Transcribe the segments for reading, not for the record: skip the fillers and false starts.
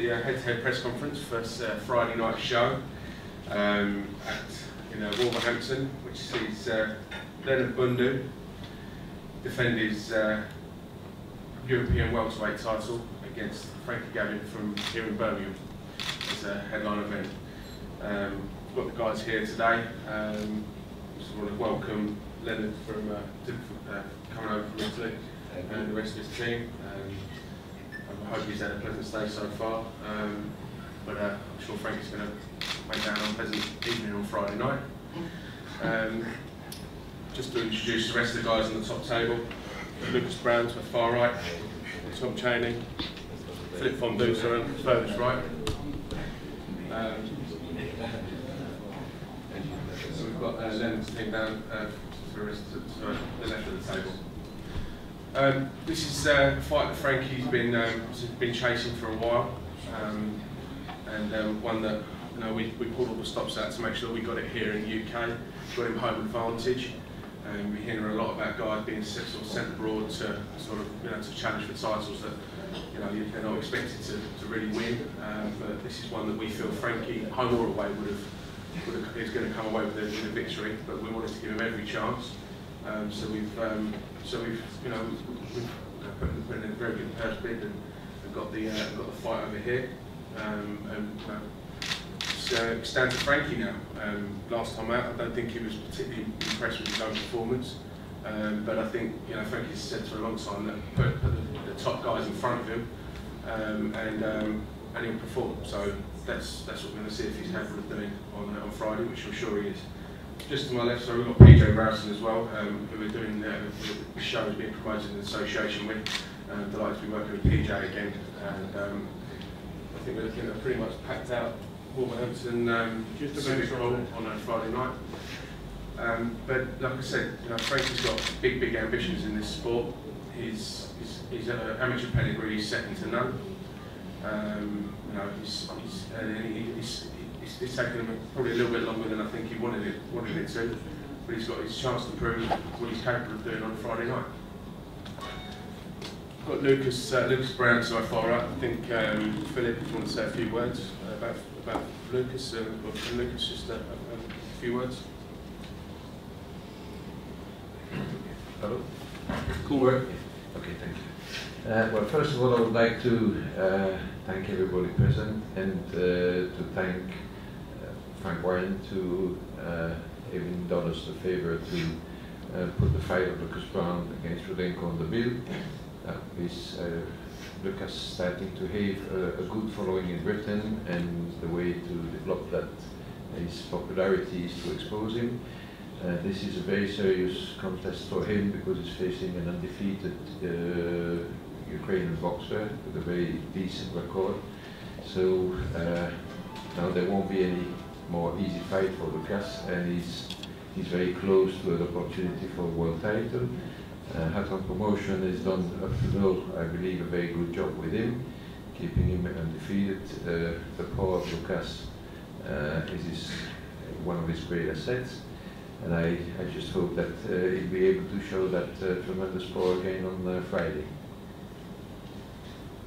the head-to-head press conference for Friday night show in Wolverhampton, which sees LEONARD BUNDU defend his European welterweight title against Frankie Gavin from here in Birmingham as a headline event. We've got the guys here today. Just want to welcome LEONARD from coming over from Italy and the rest of his team. I hope he's had a pleasant stay so far, but I'm sure Frankie's going to make that an unpleasant evening on Friday night. Just to introduce the rest of the guys on the top table: Lucas Brown to the far right, Tom Chaney, Philip Fondue on the furthest right. So we've got LEONARD's team down to the left of the table. This is a fight that Frankie's been chasing for a while, and one that we pulled all the stops out to make sure we got it here in the UK, got him home advantage. We're hearing a lot about guys being sort of sent abroad to to challenge for titles that they're not expected to really win. But this is one that we feel Frankie, home or away, is going to come away with a victory. But we wanted to give him every chance. So we've put it in a very good perspective and got the fight over here. It's down to Frankie now. Last time out, I don't think he was particularly impressed with his own performance. But I think Frankie's said for a long time that put the top guys in front of him, and he'll perform. So that's what we're going to see if he's capable of doing on Friday, which I'm sure he is. Just to my left, so we've got PJ Rowson as well, who we're doing the show is being promoted in association with. Delighted to be working with PJ again, and I think we're looking at a pretty much packed out Wolverhampton Civic Hall on a Friday night. But like I said, Frankie's got big ambitions in this sport. His amateur pedigree is second to none. It's taken him probably a little bit longer than I think he wanted it to, but he's got his chance to prove what he's capable of doing on Friday night. Got Lucas Brown to my far right. I think Philip, if you want to say a few words about Lucas, and Lucas, just a few words. Hello. Cool work. Okay, thank you. Well, first of all, I would like to thank everybody present and to thank Frank Wine to having done us the favour to put the fight of Lucas Brown against Rudenko on the bill. With Lucas starting to have a good following in Britain, and the way to develop that his popularity is to expose him. This is a very serious contest for him because he's facing an undefeated Ukrainian boxer with a very decent record. So now there won't be any more easy fight for Lucas, and he's very close to an opportunity for a world title. Hatton Promotion has done up to now, I believe, a very good job with him, keeping him undefeated. The power of Lucas is one of his great assets, and I just hope that he'll be able to show that tremendous power again on Friday.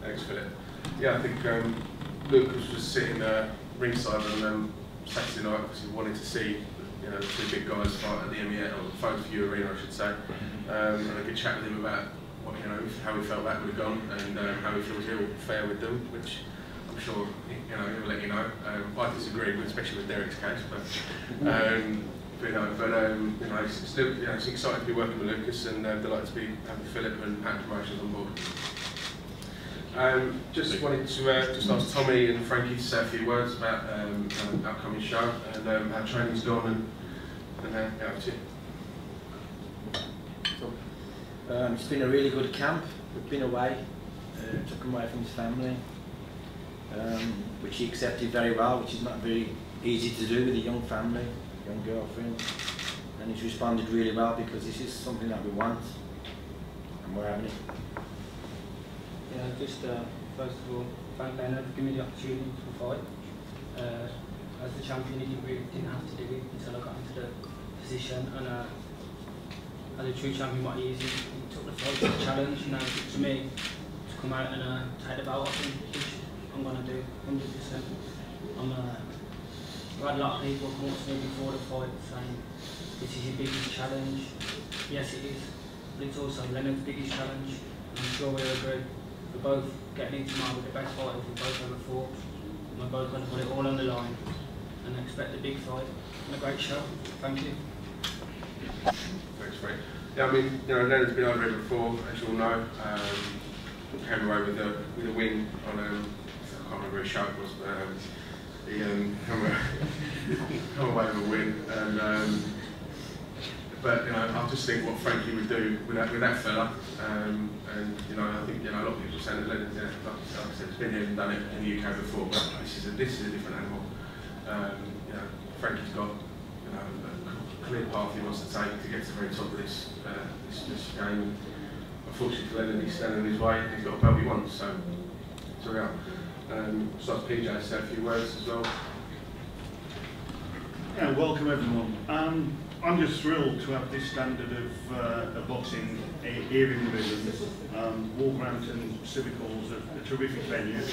Thanks, Philip. Yeah, I think Lucas was sitting ringside on Saturday night because he wanted to see the two big guys fight at the MEA, or the Phones for You Arena, I should say. And I could chat with him about how he felt that would have gone, and how he feels he'll fare with them, which I'm sure he'll let you know. I disagree, especially with Derek's case, it's exciting to be working with Lucas, and delighted to be having Philip and Pat Promotions on board. Just wanted to just ask Tommy and Frankie to say a few words about the upcoming show and how training's gone and how it's it. It's been a really good camp. We've been away, took him away from his family, which he accepted very well, which is not very easy to do with a young family, young girlfriend, and he's responded really well because this is something that we want and we're having it. Yeah, just first of all, thank LEONARD for giving me the opportunity to fight. As the champion, he didn't have to do it until I got into the position, and as a true champion, what he is, he took the fight as a challenge. To me, to come out and take the belt off him, I'm going to do 100%. I've had a lot of people come up to me before the fight saying, this is your biggest challenge. Yes, it is, but it's also Leonard's biggest challenge. I'm sure we'll agree. We're both getting into tomorrow with the best fighters we've both ever fought. And we're both going to put it all on the line and expect a big fight and a great show. Thank you. Thanks, Frank. Yeah, I mean, Leonard's been over here before, as you all know. Came away with a win on I can't remember which show it was, but he come away with a win. And but I just think what Frankie would do with that fella, and I think a lot of people saying that Leonard's, like I said, has been here and done it in the UK before, but this is a different animal. Frankie's got a clear path he wants to take to get to the very top of this game. Unfortunately for Leonard, he's standing in his way. He's got a belt he wants, so we're out. So PJ to say a few words as well. Yeah, welcome everyone. I'm just thrilled to have this standard of boxing here in the Midlands. Wolverhampton Civic Hall's a terrific venue,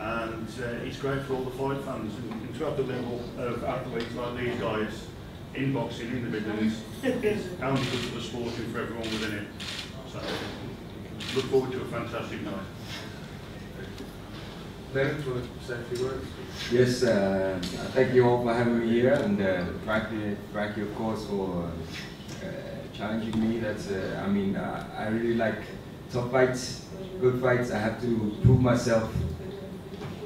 and it's great for all the fight fans. And to have the level of athletes like these guys in boxing in the Midlands is only good for the sport and for everyone within it. So, look forward to a fantastic night. Leonard, do you want to say a few words? Yes, thank you all for having me here, and Frankie, of course, for challenging me. That's, I really like tough fights, good fights. I have to prove myself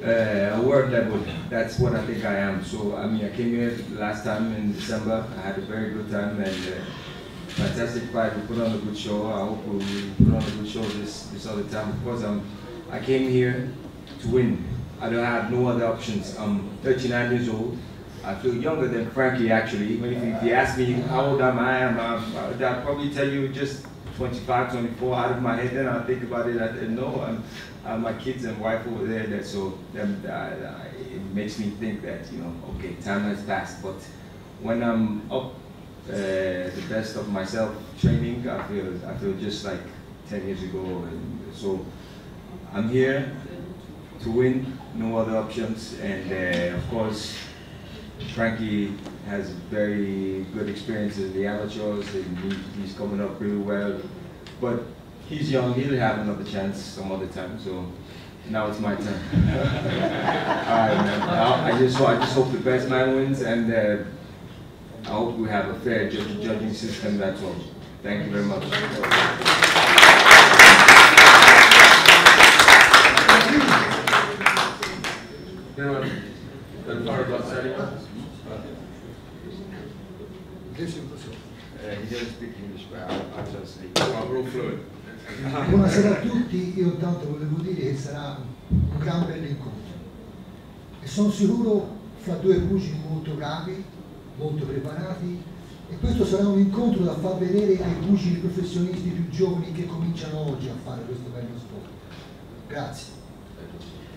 world level. That's what I think I am. So, I came here last time in December. I had a very good time, and fantastic fight. We put on a good show. I hope we put on a good show this other time. Of course, I came here to win. I don't have no other options. I'm 39 years old. I feel younger than Frankie, actually. Even if you ask me how old am I, I'll probably tell you just 25, 24 out of my head. Then I'll think about it. My kids and wife over there. So it makes me think that okay, time has passed. But when I'm up the best of myself training, I feel just like 10 years ago. And so I'm here to win, no other options, and of course Frankie has very good experience in the amateurs, and he's coming up really well, but he's young, he'll have another chance some other time, so now it's my turn. Alright, man. I just hope the best man wins, and I hope we have a fair judging system, that's all. Thank you very much. He doesn't speak English, but I'll translate. We're all fluent. Buonasera a tutti, io intanto volevo dire che sarà un gran bell'incontro e sono sicuro fra due pugili molto bravi, molto preparati, e questo sarà un incontro da far vedere ai pugili professionisti più giovani che cominciano oggi a fare questo bello sport. Grazie.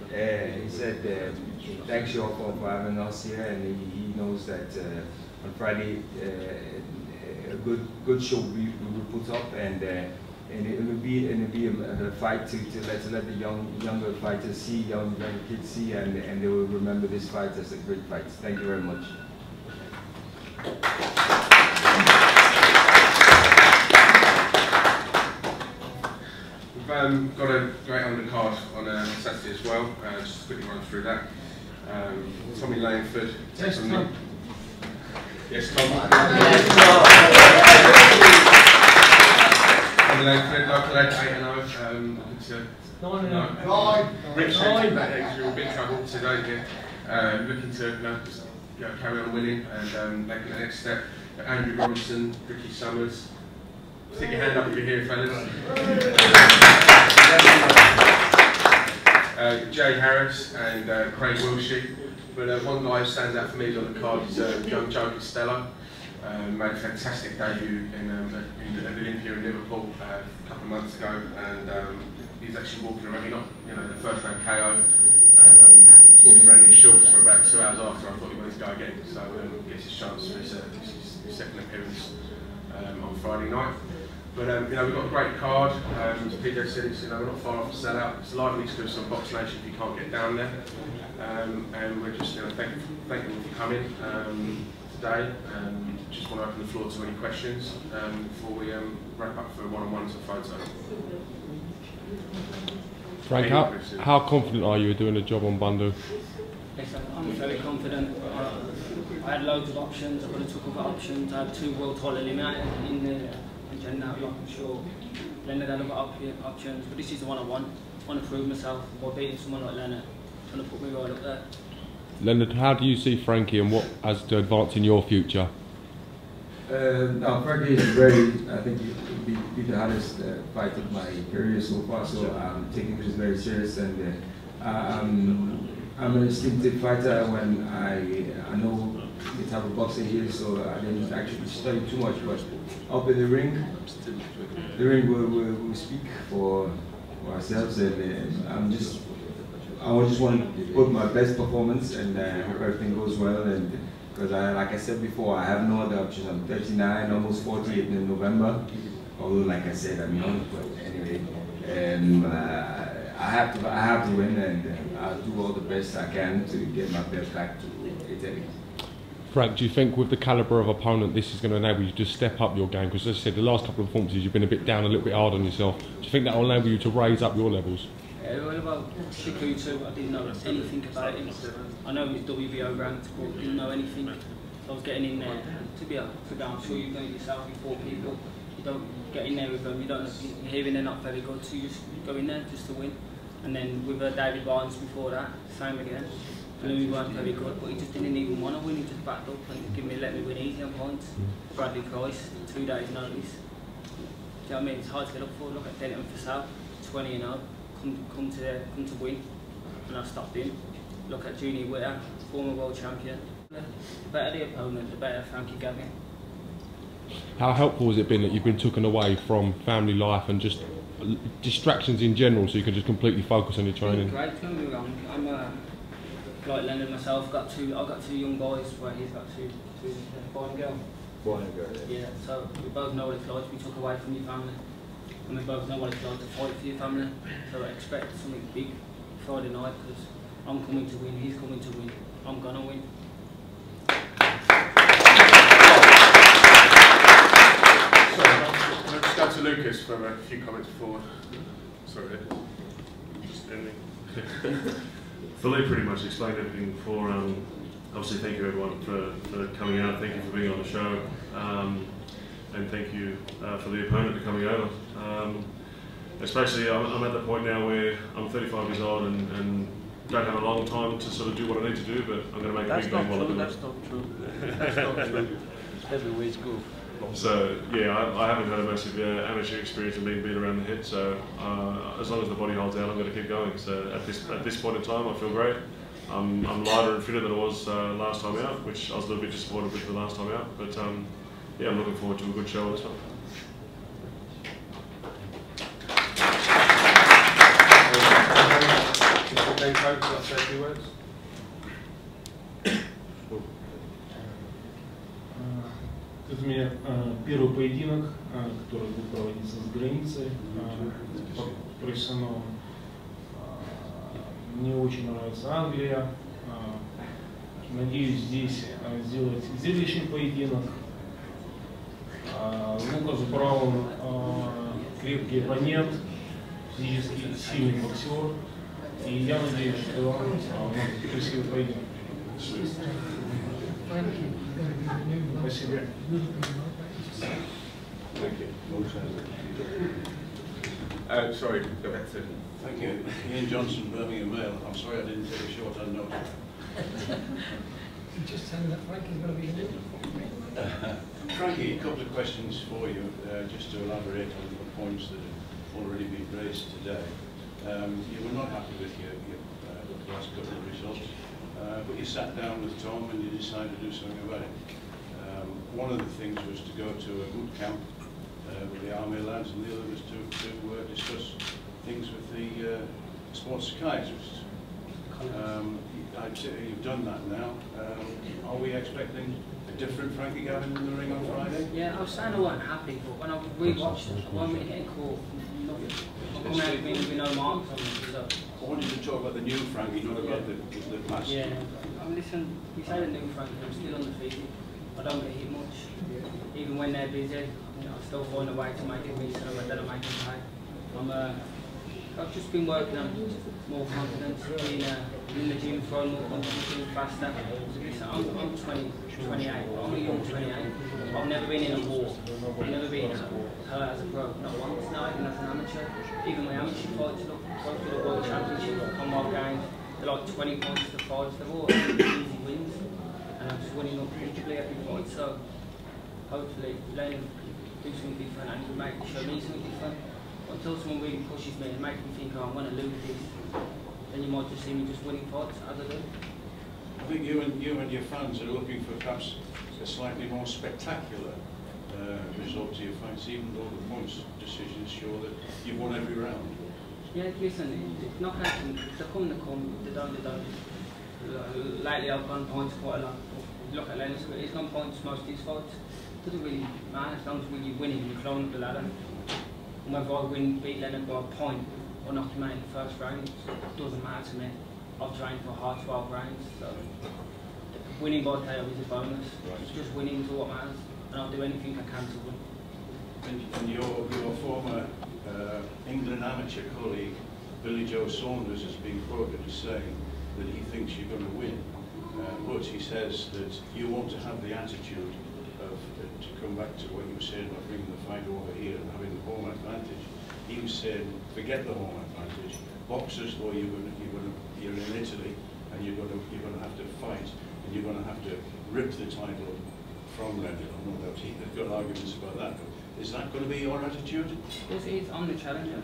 He said thanks you all for having us here, and he knows that on Friday a good show we will put up, and it will be a fight to let the younger fighters see, young kids see, and they will remember this fight as a great fight. Thank you very much. We've got a great undercard on Saturday as well. Just quickly run through that. Tommy Langford. Yes, Tom. Yes, Tom. Tommy Langford, local lad, 8-0. No. Richard, you're in big trouble today here. Looking to carry on winning and making the next step. Andrew Robinson, Ricky Summers. Stick your hand up if you're here, fellas. Jay Harris and Craig Wilshire. But one guy who stands out for me on the card is young Joe Costello. Made a fantastic debut in Olympia in Liverpool a couple of months ago, and he's actually walking around, the first round KO, and walking around in shorts for about 2 hours after I thought he wanted to go again. So gets his chance for his second appearance on Friday night. But you know, we've got a great card. As PJ said, it's, you know, we're not far off the sellout. It's lively to do some Box Nation if you can't get down there. And we're just, you know, thank you for coming today. Just want to open the floor to any questions before we wrap up for one-on-ones and photos. Frank, how confident are you doing a job on Bundu? Yes, I'm very confident. I had loads of options. I could have took other options. I had 2 world title eliminators in the agenda. I'm sure Leonard had other options, but this is the one I want. I want to prove myself by beating someone like Leonard, trying to put me right up there. Leonard, how do you see Frankie and what has to advance in your future? No, Frankie is very, I think it will be the hardest fight of my career so far, so I'm taking this very serious, and I'm an instinctive fighter. When I know the type of boxing he is, so I didn't actually study too much, but up in the ring will speak for ourselves, and I just want to put my best performance, and hope everything goes well. And because like I said before, I have no other options. I'm 39, almost 40 in November. Although, like I said, I'm young, but anyway, I have to win, and I'll do all the best I can to get my belt back to Italy. Frank, do you think with the calibre of opponent this is going to enable you to step up your game? Because as I said, the last couple of performances you've been a bit down, a little bit hard on yourself. Do you think that will enable you to raise up your levels? Yeah, well, about Shikutu, I didn't know anything about him. I know he's WBO ranked, but I didn't know anything. So I was getting in there to be I'm sure you know yourself before people. You don't get in there with them, you're hearing they're not very good, so you just go in there just to win. And then with David Barnes before that, same again. I knew he weren't very good, but he just didn't even want to win, he just backed up and let me win easy on points. Bradley Price, 2 days notice. Do you know what I mean? It's hard to get up for. Look at Denton for South, 20-0. Come to win, and I stopped him. Look at Junior Witter, former world champion. The better the opponent, the better Frankie Gavin. How helpful has it been that you've been taken away from family life and just distractions in general, so you can just completely focus on your training? Great, don't get me wrong. I'm like Leonard myself. I've got two young boys, where he's got two boy and girl. Boy and girl. Yeah. So we both know what it's like to be took away from your family. And we both know what it's like to fight for your family, so I expect something big Friday night, because I'm coming to win, he's coming to win, I'm gonna win. So, let's go to Lucas for a few comments before. Sorry, just ending. Philippe pretty much explained everything before. Obviously, thank you everyone for coming out, thank you for being on the show. And thank you for the opponent for coming over. Especially, I'm at the point now where I'm 35 years old and don't have a long time to sort of do what I need to do, but I'm going to make a big game while I do it. That's not true. That's not true. Heavyweights go. So yeah, I haven't had a massive amateur experience of being beat around the head. So as long as the body holds out, I'm going to keep going. So at this point in time, I feel great. I'm lighter and fitter than I was last time out, which I was a little bit disappointed with the last time out, but. Yeah, I'm looking forward to a good show as well. Это у меня первый поединок, который будет проводиться с границей профессионалом. Мне очень нравится Англия. Надеюсь здесь сделать зрелищный поединок. Лукас Браун крепкий оппонент, физически сильный боксер, и я надеюсь, что у нас красивый поединок. Спасибо. Sorry, go back to. Thank you. Ian Johnson, Birmingham Mail. I'm sorry I didn't take a short on note. Just tell me that Frankie's going to be here. Frankie, a couple of questions for you, just to elaborate on the points that have already been raised today. You were not happy with your last couple of results, but you sat down with Tom and you decided to do something about it. One of the things was to go to a boot camp with the army lads, and the other was to discuss things with the sports psychiatrist. I'd say you've done that now. Are we expecting a different Frankie Gavin in the ring on Friday? Yeah, I was saying I wasn't happy, but when I rewatched it, I wasn't really getting caught. I'm coming out with no marks on it. So. I wanted to talk about the new Frankie, not about the past. Yeah, listen, you say the new Frankie, I'm still undefeated. I don't get hit much. Even when they're busy, I still find a way to make it reach them and then I make them pay. I've just been working on more confidence, being in the gym, throwing more confidence, faster. I'm 28, I'm a young 28. I've never been in a war. I've never been hurt as a pro, not once, not even as an amateur. Even my amateur fights, look, go to the World Championship, Commonwealth Games, they're like 20 points to 5, they're all easy wins. And I'm just winning up comfortably every fight, so hopefully learning do something different and show me something different. Until someone really pushes me and makes me think, oh, I'm going to lose this, then you might just see me just winning fights as I do. I think you and your fans are looking for perhaps a slightly more spectacular result to your fights, even though the points decisions show that you've won every round. Yeah, listen, knockouts, if they come, they come, if they don't, they don't. Lately I've gone points quite a lot. Look at Leonard, he's gone points most of his fights. It doesn't really matter as long as you're winning, you're climbing up the ladder. And whether I beat Leonard by a point or knock him out in the first round, it doesn't matter to me. I've trained for a hard 12 rounds, so winning by KO is a bonus. It's just winning is what matters, and I'll do anything I can to win. And your former England amateur colleague, Billy Joe Saunders, has been quoted as saying that he thinks you're going to win, but he says that you want to have the attitude of, to come back to what you were saying about bringing the fight over here and having the home advantage. He was saying, forget the home advantage. Boxers, or you're in Italy and you're going to have to fight and you're going to have to rip the title from Leonard. I know that they've got arguments about that, but is that going to be your attitude? It's I'm the challenger.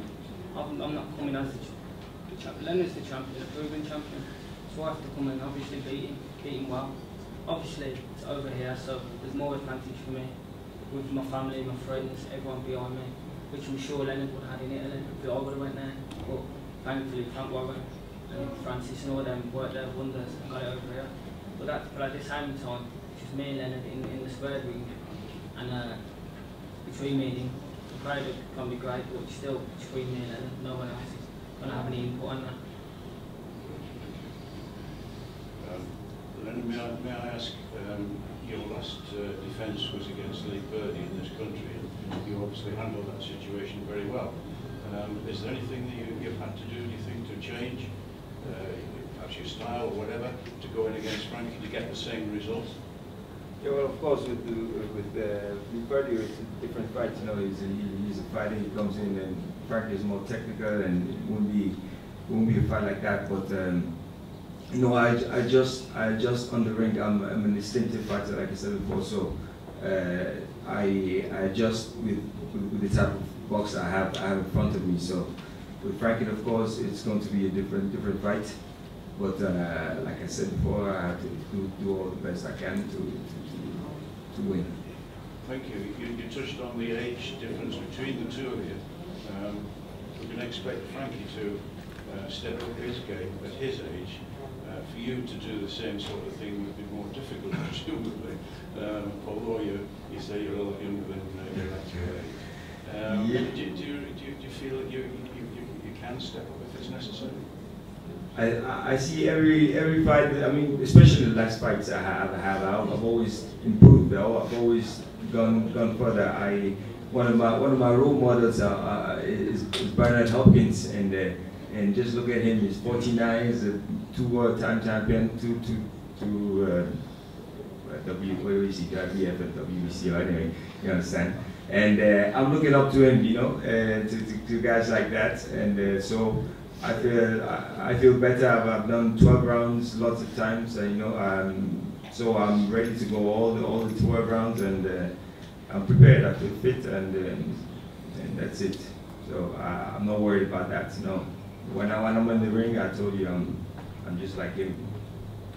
I'm not coming as the champion. Leonard's the champion, the proven champion. So I have to come and obviously beat him well. Obviously, it's over here, so there's more advantage for me with my family, my friends, everyone behind me, which I'm sure Leonard would have had in Italy if I would have went there. But thankfully, Frank Warren and Francis and all them worked their wonders and got it over here. But at the same time, it's just me and Leonard in the square ring, and between me and him, the crowd can be great, but still between me and Leonard, no one else is going to have any input on that. Leonard, may I ask, your last defence was against Lee Purdy in this country, and you obviously handled that situation very well. Is there anything that you've had to do, do you think, to change, perhaps your style or whatever, to go in against Frankie to get the same result? Yeah, well, of course, with Lee Purdy, it's a different fight. You know, he's a fighter. He comes in, and Frankie is more technical, and it won't be a fight like that. But you know, I just on the ring, I'm an instinctive fighter, like I said before. So I adjust with the type of box I have in front of me. So with Frankie, of course, it's going to be a different fight. But like I said before, I have to do all the best I can to win. Thank you. You touched on the age difference between the two of you. We can expect Frankie to step up his game at his age. For you to do the same sort of thing would be more difficult, presumably, although you say you're a lot younger than your actual age. Do you feel that you can step up if it's necessary? I see every fight. I mean, especially the last fights I've always improved. I've always gone further. One of my role models is Bernard Hopkins, and just look at him. He's 49. He's a two-time champion, WBF and WBC. Anyway, you understand. And I'm looking up to him, you know, to guys like that, and so. I feel better. I've done 12 rounds lots of times, you know. So I'm ready to go all the 12 rounds, and I'm prepared. I feel fit, and that's it. So I'm not worried about that. No. When I'm in the ring, I told you I'm just like him,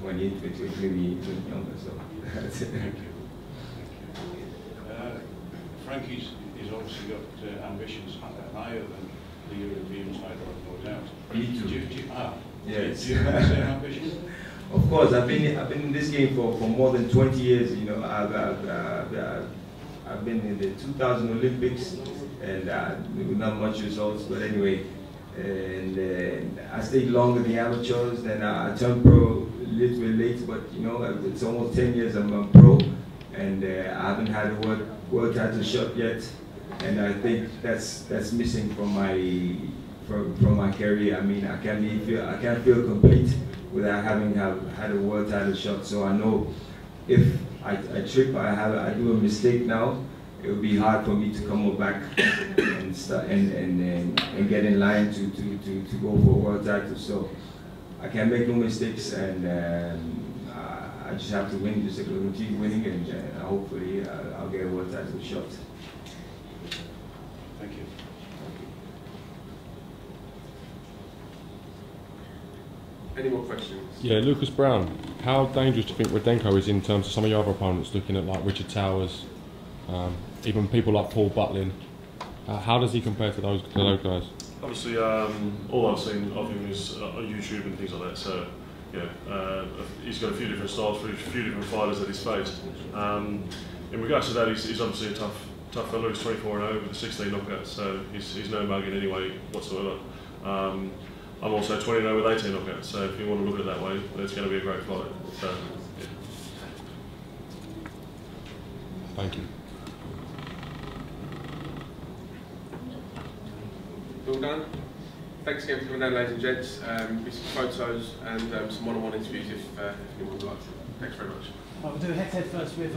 28, 28, maybe even younger. So that's it. Thank you. Frankie's obviously got ambitions higher than the European title. doubt. Me too. Yes. Do you have the same ambition? Of course, I've been in this game for more than 20 years. You know, I've been in the 2000 Olympics, and not much results, but anyway. And I stayed long in the amateurs. Then I turned pro a little bit late, but you know, it's almost 10 years I'm a pro, and I haven't had a world title shot yet. And I think that's missing from my career. I mean, I can't feel complete without having had a world title shot. So I know if I trip, I do a mistake now, it would be hard for me to come back and start and get in line to go for a world title. So I can't make no mistakes, and I just have to win. Just keep winning, and hopefully I'll get a world title shot. Thank you. Any more questions? Yeah, Lucas Brown. How dangerous do you think Rudenko is in terms of some of your other opponents, looking at like Richard Towers, even people like Paul Butlin? How does he compare to those guys? Obviously, all I've seen of him is on YouTube and things like that. So, yeah, he's got a few different styles for a few different fighters that he's faced. In regards to that, he's obviously a tough fellow. He's 24-0 with 16 knockouts, so he's no mug in any way whatsoever. I'm also 20-0 with 18 knockouts, so if you want to look at it that way, it's going to be a great fight. So, yeah. Thank you. All done. Thanks again for coming down, ladies and gents. Some photos and some one-on-one interviews if anyone would like to. Thanks very much. We'll do a head-to-head first with